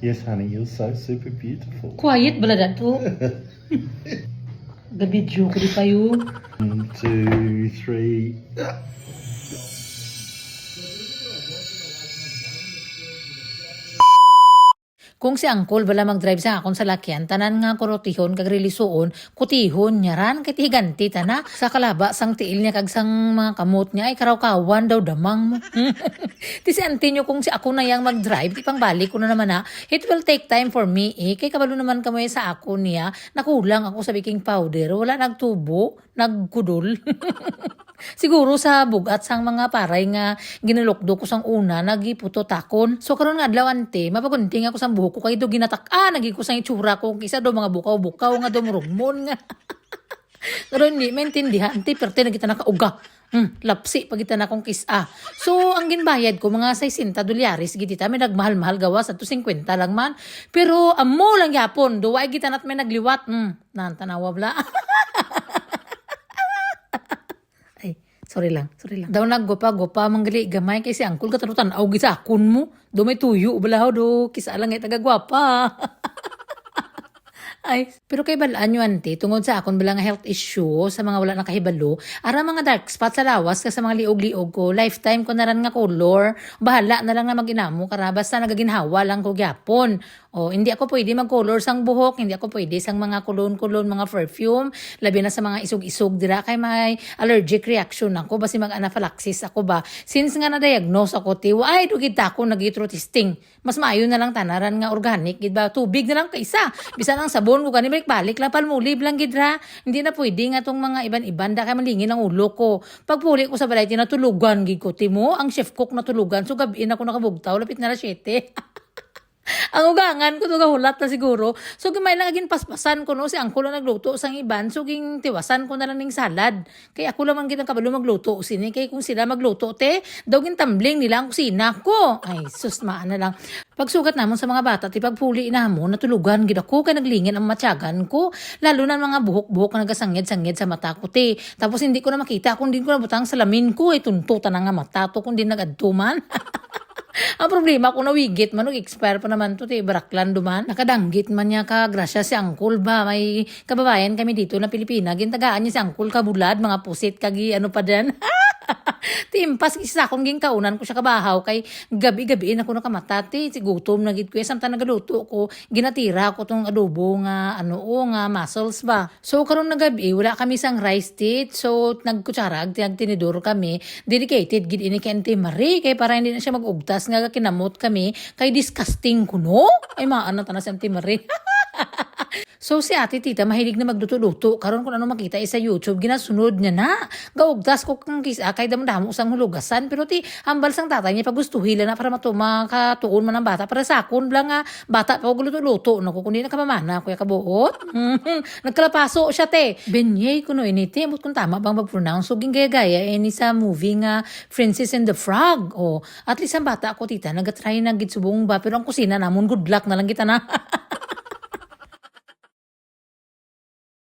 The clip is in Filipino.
Yes, honey, you're so super beautiful. Quiet bala dato. Gabidyo ko di kayo. 1, 2, 3. Kung si Angkol bala mag-drive sa akon sa lakyan, tanan nga kurotihon kag relisuon, kutihon niya ran kay higanti tana sa kalaba sang tiil niya kag sang mga kamot niya ay karaw-kawan daw damang mo. Ti si Antinyo kung si ako na yang mag-drive, ti pangbalik ko na naman na, it will take time for me kay kabalo naman kamay sa ako niya, nakulang ako sa baking powder, wala nagtubo, nagkudol. Siguro sa bugat sang mga paray nga ginalukdo ko sang una nagiputo takon. So karon nga adlaw ante mapagunting ako sang buhok ko kay do ginatak nagi ko sang itsura ko kisa do mga bukaw-bukaw nga do murugmon nga. Karon di maintindihan ti perte na kita nakauga. Lapsi pagita na kong kisa. So ang ginbayad ko mga 60 dolyares gitita may nagmahal-mahal gawas at 50 lang man. Pero amo lang yapon do way gitanat may nagliwat. Tanawa bla. Sorry lang. Daw naggopa-gopa manggali gamay kay si Angkol katanutan aw gisa akon mo. Do may tuyo balaw do kisa lang ay tagagwapa. Ay, pero kay balaan nyo ante, tungod sa akon bala nga health issue sa mga wala nakahibalo, ara mga dark spot sa lawas kasi mga liog-liog ko, lifetime ko na ran nga color, bahala na lang na maginamo kara basta nagaginhawa lang ko gyapon. O, hindi ako pwede mag-color sang buhok, hindi ako pwede sang mga kulon-kulon, mga perfume, labi na sa mga isog-isog dira kay may allergic reaction ako, basi mag-anaphylaxis ako ba. Since nga na-diagnose ako, ay, dugid ako nag-itro testing. Mas maayo na lang tanaran nga organic, gid ba? Tubig na lang kaisa. Bisan ang sabon ko gani balik lang palmulib lang gidra. Hindi na pwede nga tong mga iban-iban da kay malingin ang ulo ko. Pagpuli ko sa balay tinatulugan gid ko timo, ang chef cook natulugan so gabi na ako nakabugtaw lapit na 7. Ang ugangan ko to gahulat na siguro. So gamay lang agin paspasan ko no si Angkol na nagluto sang iban so ging tiwasan ko na lang ning salad. Kay ako lang gid ang kabalo magluto sini kay kung sila magluto te daw gin tumbling nila ang kusina ko. Ay sus maana lang. Pagsugat namon sa mga bata ti pagpuli namo natulugan gid ako kay naglingin ang matyagan ko lalo na mga buhok-buhok na nagasanged-sanged sa mata ko te. Tapos hindi ko na makita kung din ko na butang salamin ko ay tuntutan na nga mata to kung din nagadtuman. Ang problema kung nawigit man, expire pa naman to, baraklan duman. Nakadanggit man niya ka, grasya si Angkol ba, may kababayan kami dito na Pilipina, gintagaan niya si Angkol kabulad, mga pusit, kagi ano pa dyan. Timpas isa akong kaunan ko siya kabahaw kay gabi-gabi ako nakamata ti gutom na gid ko samtang nagaluto ko ginatira ko tong adobo nga nga mussels ba. So karon na gabi wala kami sang rice tit so nagkutsara ag tinidor kami dedicated gid ini kay Auntie Marie kay para hindi na siya magugtas nga kinamot kami kay disgusting kuno ay maana ta na si Auntie Marie. So si ate tita mahilig na magluto-luto. Karon kung ano makita sa YouTube, ginasunod niya na. Gaugdas ko kang kisa kay damdamo sang hulugasan. Pero ti hambal sang tatay niya pagustuhin na para makatuon man ang bata. Para sa akon blang nga bata pa guluto-luto. Naku kundi na kamamana kuya kabuot. Nagkalapaso siya te. Benyay kuno initi. Amot kung tama bang mag-pronounce. So gingaya ini sa movie nga Princess and the Frog. At least ang bata ako tita nagatry na gitsubong ba. Pero ang kusina namon good luck na lang kita na.